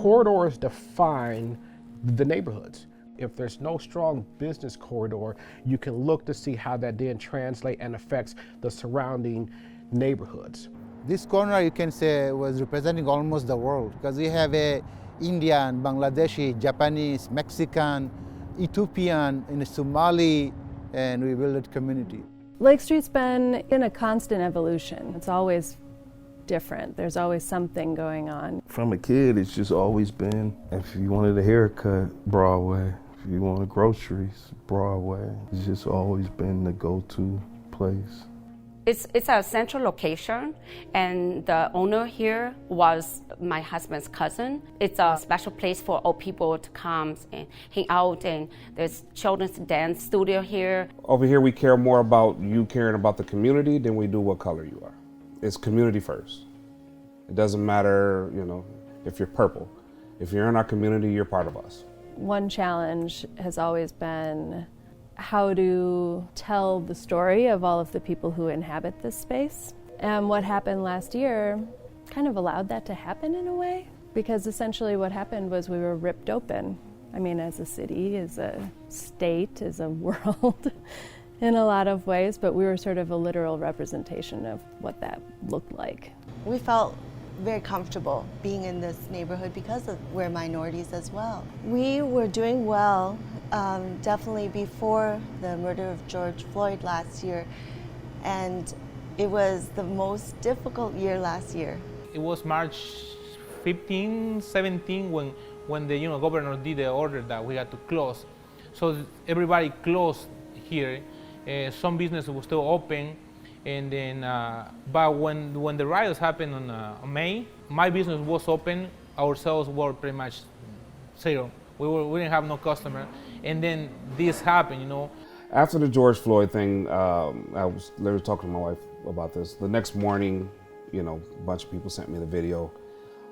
corridors define the neighborhoods. If there's no strong business corridor, you can look to see how that then translates and affects the surrounding neighborhoods. This corner, you can say, was representing almost the world, because we have a Indian, Bangladeshi, Japanese, Mexican, Ethiopian, and Somali, and we built a community. Lake Street's been in a constant evolution. It's always different. There's always something going on. From a kid, it's just always been, if you wanted a haircut, Broadway. If you wanted groceries, Broadway. It's just always been the go-to place. It's a central location, and the owner here was my husband's cousin. It's a special place for all people to come and hang out, and there's children's dance studio here. Over here, we care more about you caring about the community than we do what color you are. It's community first. It doesn't matter, if you're purple. If you're in our community, you're part of us. One challenge has always been how to tell the story of all of the people who inhabit this space. And what happened last year kind of allowed that to happen in a way, because essentially what happened was we were ripped open. I mean, as a city, as a state, as a world, in a lot of ways, but we were sort of a literal representation of what that looked like. We felt very comfortable being in this neighborhood because we're minorities as well. We were doing well, definitely before the murder of George Floyd last year, and it was the most difficult year last year. It was March 15, 17 when the governor did the order that we had to close. So everybody closed here. Some businesses were still open. And then, but when the riots happened on May, my business was open. Our sales were pretty much zero. We didn't have no customer. And then this happened, After the George Floyd thing, I was literally talking to my wife about this. The next morning, a bunch of people sent me the video.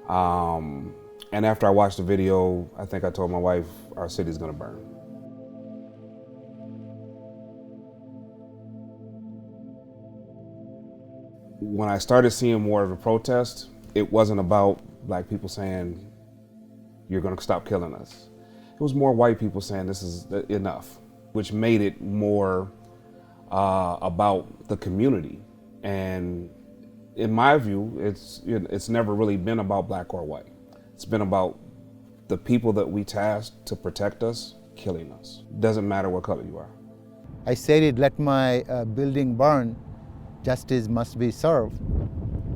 And after I watched the video, I think I told my wife, our city's gonna burn. When I started seeing more of a protest, it wasn't about black people saying, you're gonna stop killing us. It was more white people saying this is enough, which made it more about the community. And in my view, it's never really been about black or white. It's been about the people that we tasked to protect us, killing us. Doesn't matter what color you are. I said it, let my building burn, justice must be served.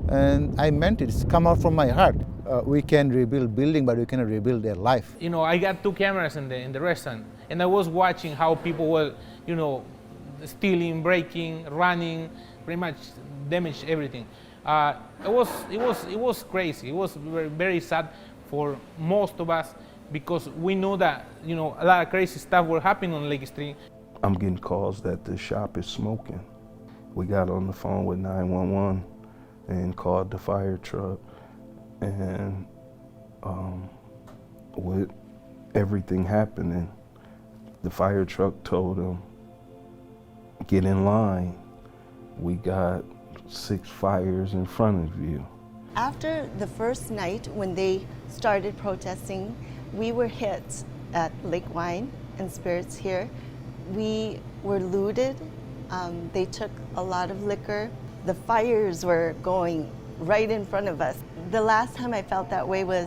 And I meant it, it's come out from my heart. We can rebuild building, but we cannot rebuild their life. I got 2 cameras in the restaurant, and I was watching how people were, stealing, breaking, running, pretty much damaged everything. It was crazy. It was very, very sad for most of us because we know that a lot of crazy stuff were happening on Lake Street. I'm getting calls that the shop is smoking. We got on the phone with 911 and called the fire truck, and with everything happening, the fire truck told them, get in line. We got 6 fires in front of you. After the first night when they started protesting, we were hit at Lake Wine and Spirits here. We were looted. They took a lot of liquor. The fires were going right in front of us. The last time I felt that way was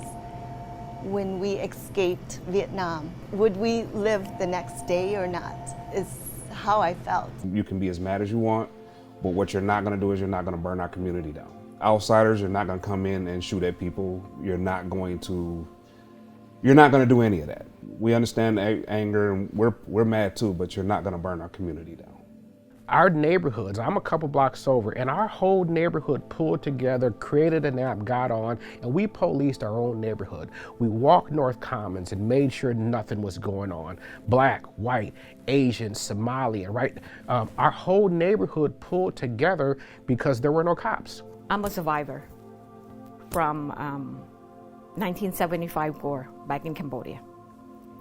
when we escaped Vietnam. Would we live the next day or not? Is how I felt. You can be as mad as you want, but what you're not gonna do is you're not gonna burn our community down. Outsiders, you're not gonna come in and shoot at people. You're not gonna do any of that. We understand the anger, and we're mad too, but you're not gonna burn our community down. Our neighborhoods, I'm a couple blocks over, and our whole neighborhood pulled together, created an app, got on, and we policed our own neighborhood. We walked North Commons and made sure nothing was going on. Black, white, Asian, Somalian, right? Our whole neighborhood pulled together because there were no cops. I'm a survivor from 1975 war back in Cambodia.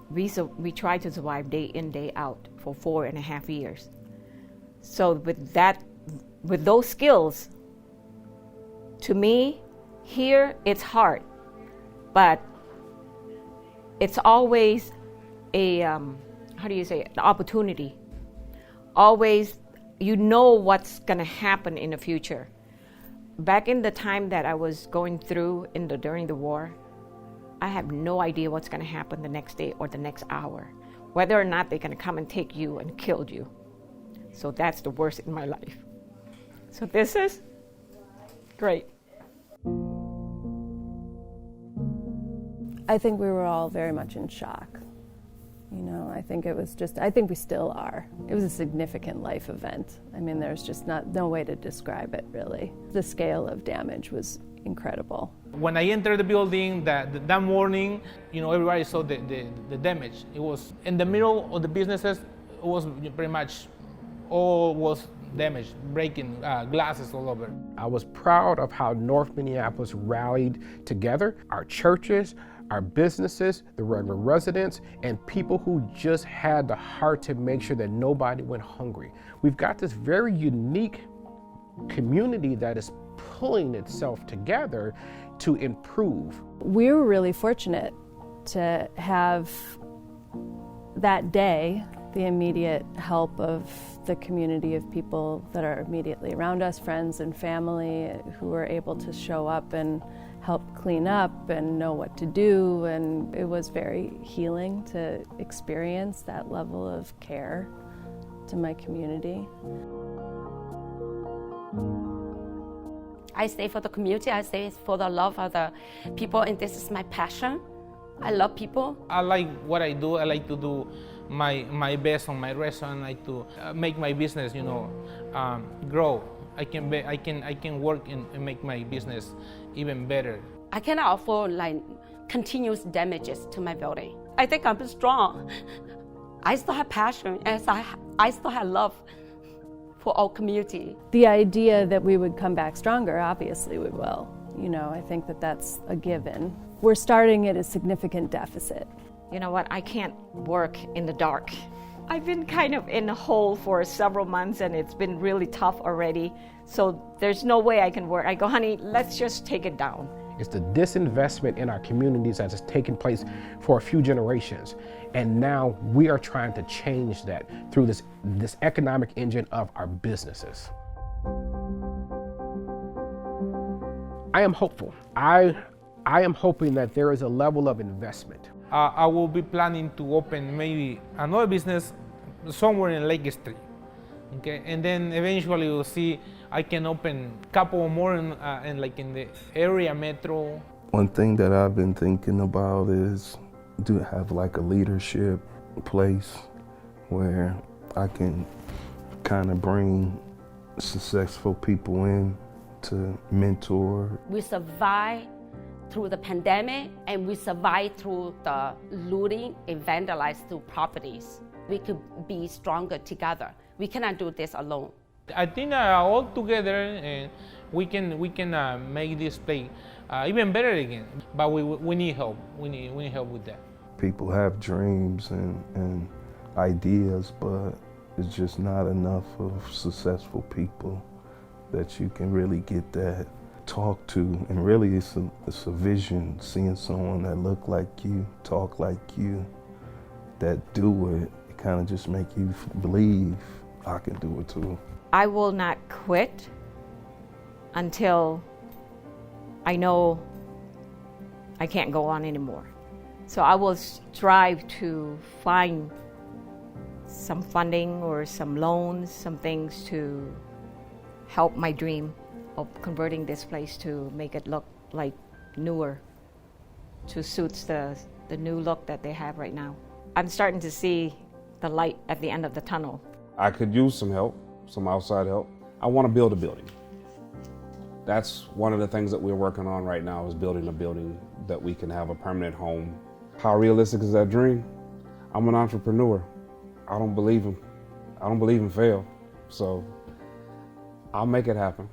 We tried to survive day in, day out for 4.5 years. So with those skills, to me, here it's hard, but it's always a, how do you say it, an opportunity. Always, you know what's gonna happen in the future. Back in the time that I was going through during the war, I have no idea what's gonna happen the next day or the next hour, whether or not they're gonna come and take you and kill you. So that's the worst in my life. So this is great. I think we were all very much in shock. You know, I think we still are. It was a significant life event. I mean, there's just no way to describe it, really. The scale of damage was incredible. When I entered the building that morning, you know, everybody saw the damage. It was in the middle of the businesses. It was pretty much all was damaged, breaking glasses all over. I was proud of how North Minneapolis rallied together, our churches, our businesses, the regular residents, and people who just had the heart to make sure that nobody went hungry. We've got this very unique community that is pulling itself together to improve. We were really fortunate to have that day the immediate help of the community of people that are immediately around us, friends and family, who were able to show up and help clean up and know what to do. And it was very healing to experience that level of care to my community. I stay for the community, I stay for the love of the people, and this is my passion. I love people. I like what I do. I like to do my best on my restaurant. I like to make my business, you know, grow. I can work and make my business even better. I cannot afford like continuous damages to my building. I think I'm strong. I still have passion, and I still have love for our community. The idea that we would come back stronger, obviously we will. You know, I think that that's a given. We're starting at a significant deficit. You know what, I can't work in the dark. I've been kind of in a hole for several months and it's been really tough already. So there's no way I can work. I go, honey, let's just take it down. It's the disinvestment in our communities that has taken place for a few generations. And now we are trying to change that through this economic engine of our businesses. I am hopeful. I am hoping that there is a level of investment. I will be planning to open maybe another business somewhere in Lake Street. Okay, and then eventually we'll see I can open a couple more in the area metro. One thing that I've been thinking about is to have like a leadership place where I can kind of bring successful people in to mentor. We survived through the pandemic, and we survived through the looting and vandalized through properties. We could be stronger together. We cannot do this alone. I think all together we can make this place even better again. But we need help. We need help with that. People have dreams and ideas, but it's just not enough of successful people that you can really get that talk to. And really it's a vision, seeing someone that look like you, talk like you, that do it. It kind of just make you believe I can do it too. I will not quit until I know I can't go on anymore. So I will strive to find some funding or some loans, some things to help my dream of converting this place to make it look like newer, to suits the new look that they have right now. I'm starting to see the light at the end of the tunnel. I could use some help, some outside help. I want to build a building. That's one of the things that we're working on right now, is building a building that we can have a permanent home. How realistic is that dream? I'm an entrepreneur. I don't believe in fail. So I'll make it happen.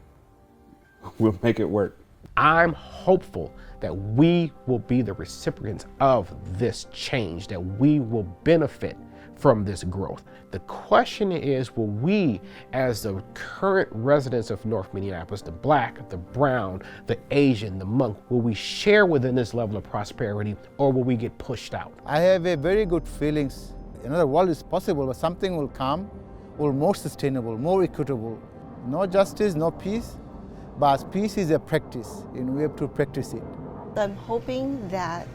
We'll make it work. I'm hopeful that we will be the recipients of this change, that we will benefit from this growth. The question is, will we, as the current residents of North Minneapolis, the Black, the Brown, the Asian, the Hmong, will we share within this level of prosperity, or will we get pushed out? I have a very good feelings. Another world is possible, but something will come, will more sustainable, more equitable. No justice, no peace, but peace is a practice, and we have to practice it. I'm hoping that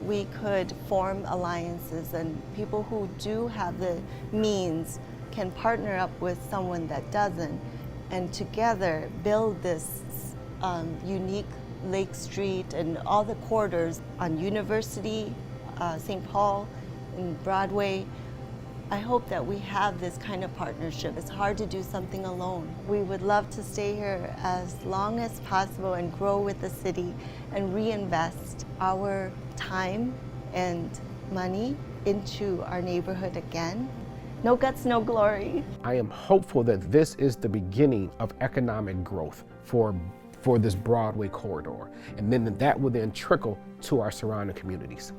we could form alliances, and people who do have the means can partner up with someone that doesn't, and together build this unique Lake Street and all the corridors on University, St. Paul, and Broadway. I hope that we have this kind of partnership. It's hard to do something alone. We would love to stay here as long as possible and grow with the city and reinvest our time and money into our neighborhood again. No guts, no glory. I am hopeful that this is the beginning of economic growth for this Broadway corridor, and then that will then trickle to our surrounding communities.